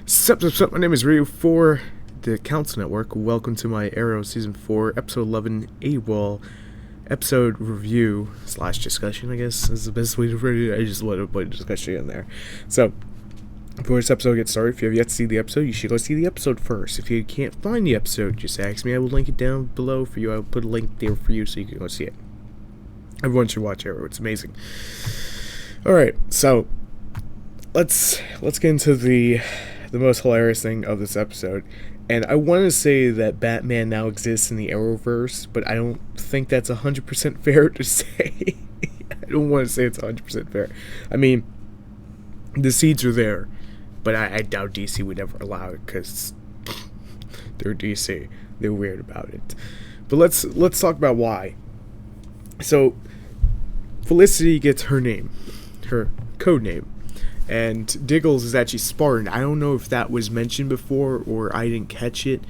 Sup, my name is Ryu for the Council Network. Welcome to my Arrow Season 4, Episode 11, A.W.O.L, episode review / discussion, I guess, is the best way to put it. I just want to put discussion in there. So, before this episode gets started, if you have yet to see the episode, you should go see the episode first. If you can't find the episode, just ask me. I will link it down below for you. I will put a link there for you so you can go see it. Everyone should watch Arrow. It's amazing. Alright, so, let's get into the most hilarious thing of this episode. And I want to say that Batman now exists in the Arrowverse, but I don't think that's 100% fair to say. I don't want to say it's 100% fair. I mean, the seeds are there, but I doubt DC would ever allow it because they're DC. They're weird about it. But let's talk about why. So, Felicity gets her name, her code name. And Diggles is actually Spartan. I don't know if that was mentioned before or I didn't catch it.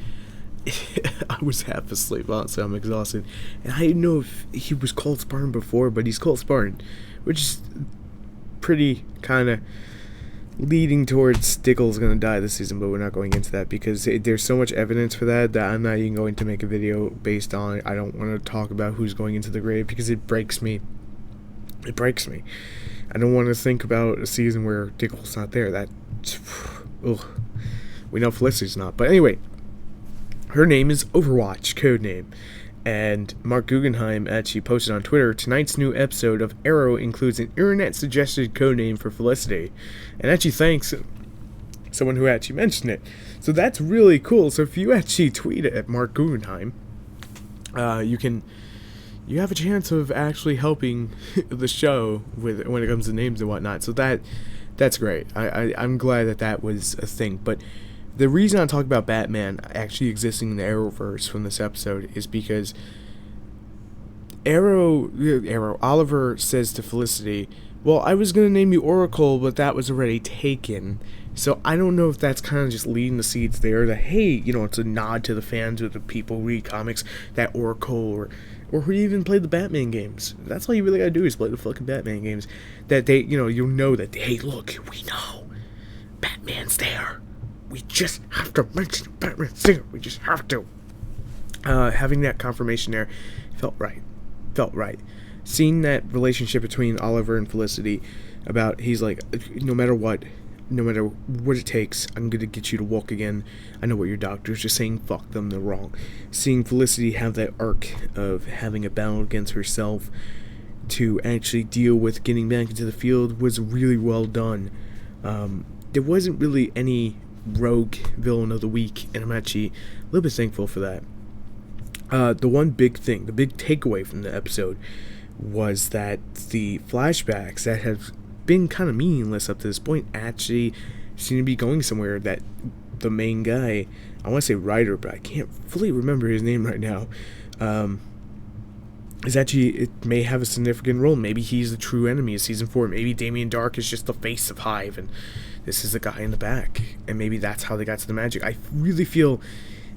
I was half asleep, honestly. I'm exhausted. And I didn't know if he was called Spartan before, but he's called Spartan. Which is pretty kind of leading towards Diggles going to die this season, but we're not going into that because there's so much evidence for that I'm not even going to make a video based on it. I don't want to talk about who's going into the grave because it breaks me. It breaks me. I don't want to think about a season where Diggle's not there. Ugh. We know Felicity's not. But anyway, her name is Overwatch, code name. And Mark Guggenheim actually posted on Twitter, tonight's new episode of Arrow includes an internet-suggested code name for Felicity. And actually thanks someone who actually mentioned it. So that's really cool. So if you actually tweet it at Mark Guggenheim, you have a chance of actually helping the show with when it comes to names and whatnot. So that's great. I'm glad that was a thing. But the reason I talk about Batman actually existing in the Arrowverse from this episode is because Oliver says to Felicity, well, I was going to name you Oracle, but that was already taken. So I don't know if that's kind of just leading the seeds there that, hey, it's a nod to the fans or the people who read comics that Oracle or who even played the Batman games. That's all you really gotta do is play the fucking Batman games. That they, you'll know that, hey, look, we know Batman's there. We just have to mention Batman's there. We just have to. Having that confirmation there felt right. Seeing that relationship between Oliver and Felicity about, he's like, no matter what it takes, I'm gonna get you to walk again. I know what your doctor's just saying, fuck them, they're wrong. Seeing Felicity have that arc of having a battle against herself to actually deal with getting back into the field was really well done. There wasn't really any rogue villain of the week, and I'm actually a little bit thankful for that. The one big thing, the big takeaway from the episode was that the flashbacks that have been kind of meaningless up to this point actually seem to be going somewhere. That the main guy, I want to say writer, but I can't fully remember his name right now, is actually, it may have a significant role. Maybe he's the true enemy of season 4. Maybe Damien Dark is just the face of Hive and this is the guy in the back, and maybe that's how they got to the magic. I really feel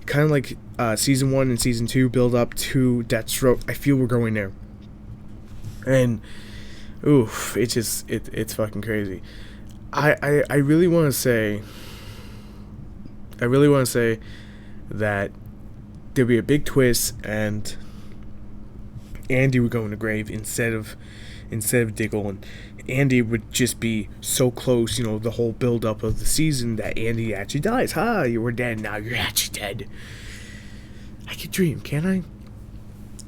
kind of like season 1 and season 2 build up to Deathstroke. I feel we're going there, and oof, it's fucking crazy. I really want to say that there'll be a big twist and Andy would go in the grave instead of Diggle, and Andy would just be so close, the whole build up of the season, that Andy actually dies. You were dead, now you're actually dead. I can dream, can't I?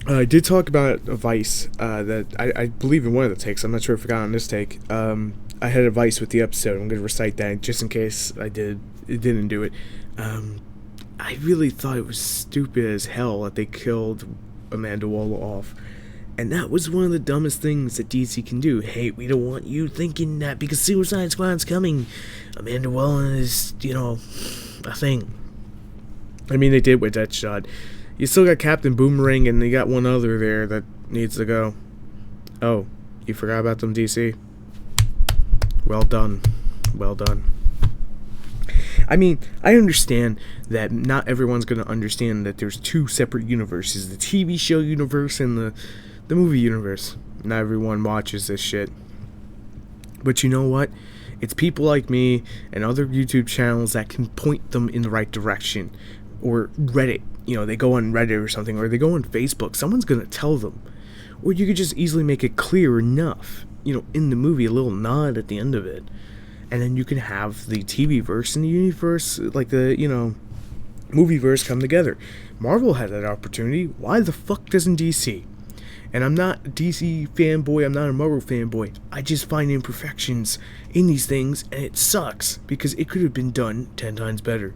I did talk about a Vice that I believe in one of the takes. I'm not sure if I got on this take. I had a Vice with the episode. I'm going to recite that just in case it didn't do it. I really thought it was stupid as hell that they killed A.W.O.L off. And that was one of the dumbest things that DC can do. Hey, we don't want you thinking that because Suicide Squad's coming, A.W.O.L is, a thing. I mean, they did with Deadshot. You still got Captain Boomerang, and you got one other there that needs to go. Oh, you forgot about them, DC? Well done. I mean, I understand that not everyone's going to understand that there's two separate universes, the TV show universe and the movie universe. Not everyone watches this shit. But you know what? It's people like me and other YouTube channels that can point them in the right direction. Or Reddit, they go on Reddit or something, or they go on Facebook. Someone's gonna tell them. Or you could just easily make it clear enough, in the movie, a little nod at the end of it. And then you can have the TV verse and the universe, like the, movie verse come together. Marvel had that opportunity. Why the fuck doesn't DC? And I'm not a DC fanboy, I'm not a Marvel fanboy. I just find imperfections in these things, and it sucks, because it could have been done 10 times better.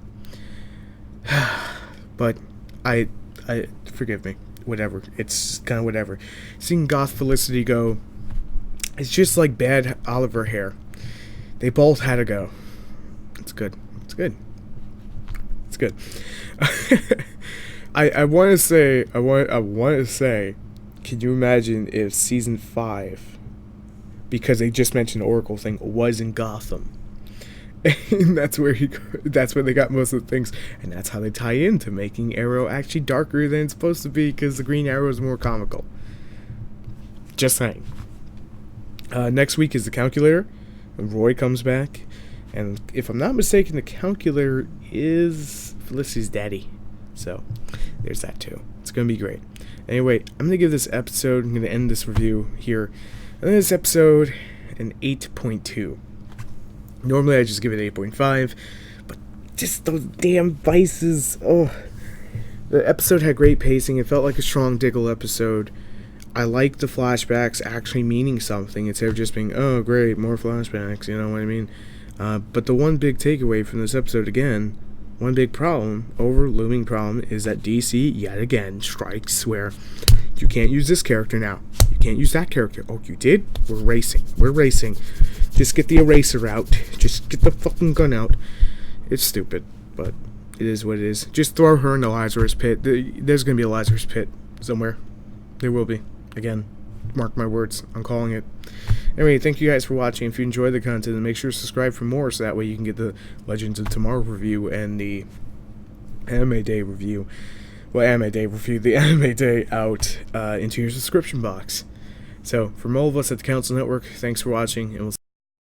But, I forgive me. Whatever. It's kind of whatever. Seeing Goth Felicity go, it's just like bad Oliver hair. They both had to go. It's good. It's good. It's good. I want to say, can you imagine if season 5, because they just mentioned the Oracle thing, was in Gotham? And that's where they got most of the things, and that's how they tie into making Arrow actually darker than it's supposed to be, because the Green Arrow is more comical. Just saying. Next week is the Calculator, and Roy comes back, and if I'm not mistaken, the Calculator is Felicity's daddy. So, there's that too. It's going to be great. Anyway, I'm going to give this episode, I'm going to end this review here, and this episode an 8.2. Normally I just give it 8.5, but just those damn vices. Oh, the episode had great pacing. It felt like a strong Diggle episode. I like the flashbacks actually meaning something instead of just being, oh great, more flashbacks, you know what I mean? But the one big takeaway from this episode, again, one big problem, looming problem, is that DC, yet again, strikes where you can't use this character now. You can't use that character. Oh, you did? We're racing. Just get the eraser out. Just get the fucking gun out. It's stupid, but it is what it is. Just throw her in the Lazarus pit. There's going to be a Lazarus pit somewhere. There will be. Again, mark my words. I'm calling it. Anyway, thank you guys for watching. If you enjoyed the content, then make sure to subscribe for more, so that way you can get the Legends of Tomorrow review and the Anime Day review. Well, the Anime Day out into your subscription box. So, from all of us at the Council Network, thanks for watching, and we'll see you